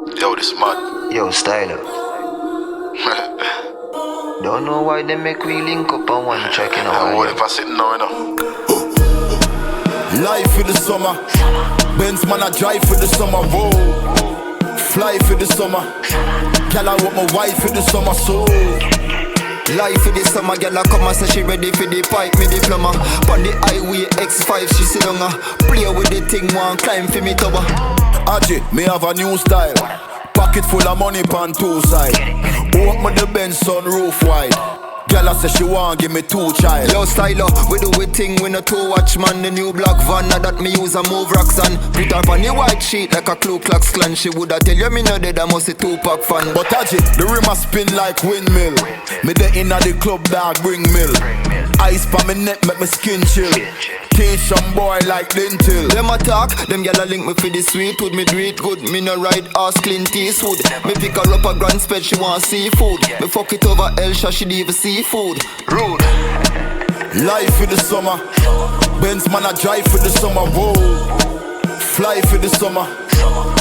Yo, this mad. Yo, Stylo. Don't know why they make we link up on one track, you know. And what if I sit now, you know? Life for the summer. Benz man I drive for the summer. Whoa. Fly for the summer. Girl I want my wife for the summer. So life for the summer. Girl I come and say she ready for the pipe, me diploma. On the highway X5 she sit down. Play with the thing, one climb for me tower. Ajji, me have a new style. Pocket full of money pan two side. Open the Benz sunroof wide. Girl I say she want give me two child. Yo Stylo, we do we thing we no two watch man. The new black van now that me use a move rocks on. Put her on the white sheet like a Ku Klux Klan. She woulda tell you me no dead, I must a 2-pack fan. But Ajji, the rim a spin like windmill. Me the inna the club dog bring mill. Ice pa me neck make me skin chill. Teach some boy like dental. Them attack, them gyal a link me for the sweet wood. Me do it good, me no ride ass Clint Eastwood. Me pick her up a grand spread, she want seafood. Me fuck it over Elsha, she even seafood. Rude. Life for the summer. Benz man I drive for the summer. Whoa. Fly for the summer.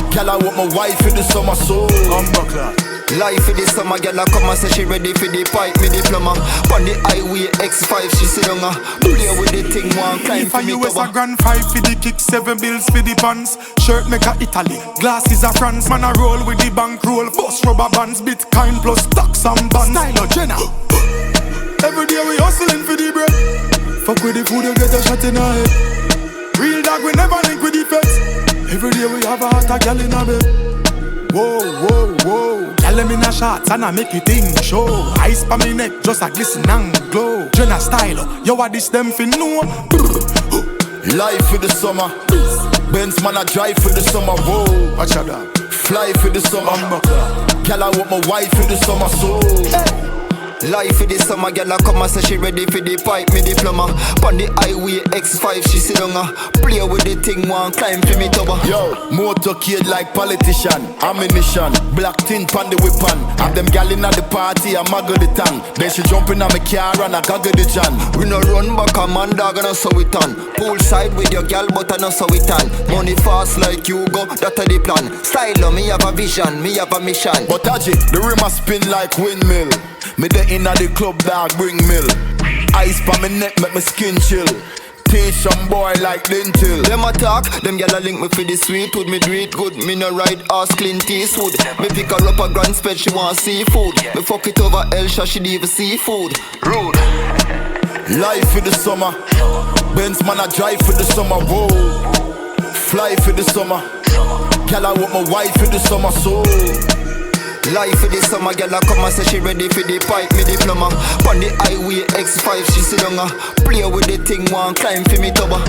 Girl I want my wife for the summer. So life for the summer, girl I come and say she ready for the pipe, me diploma. On the highway X5 she sit down. Play with the thing, one climb for me US cover. a grand 5 for the kick, 7 bills for the pants. Shirt make a Italy, glasses a France. Man a roll with the bank roll, bust rubber bands. Bitcoin plus stocks and bonds. Stylo Jenna. Every day we hustling for the bread. Fuck with the food, you get a shot in a head. Real dog, we never link with the feds. Every day we have a hot girl in a bed. Whoa, whoa, whoa. Tell them in a shots and I make you think show. Ice pa me neck just a glisten and glow. Jenna Stylo, yo a this them fin know. Life for the summer. Benz man I drive for the summer. Whoa. Watch out that. Fly for the summer. Girl I want my wife for the summer. So life for the summer, girl I come and say she ready for the pipe, me diploma. On the highway X5 she sit down. Play with the thing, one climb for me tower. Yo, motorcade like politician. Ammunition, black tin pan the weapon. Have them gal in at the party, I muggle the tongue. Then she jump in on my car and I gaggle the jan. We no run back a man dog and I saw it on. Poolside with your gal but I no saw it on. Money fast like you go, that's the plan. Stylo, me have a vision, me have a mission. But Ajji, the rim a spin like windmill. Me the inna the club dog bring mill. Ice pa me neck make me skin chill. Teach some boy like dental. Them attack, them gyal a link me for the sweet wood. Me do it good, me no ride ass Clint Eastwood. Me pick her up a grand spread, she want seafood. Me fuck it over Elsha, she even seafood. Rude. Life for the summer. Benz man I drive for the summer. Whoa. Fly for the summer. Girl I want my wife for the summer. So life for the summer, girl I come and say she ready for the pipe, me diploma. On the highway X5 she sit down. Play with the thing, one climb for me tower.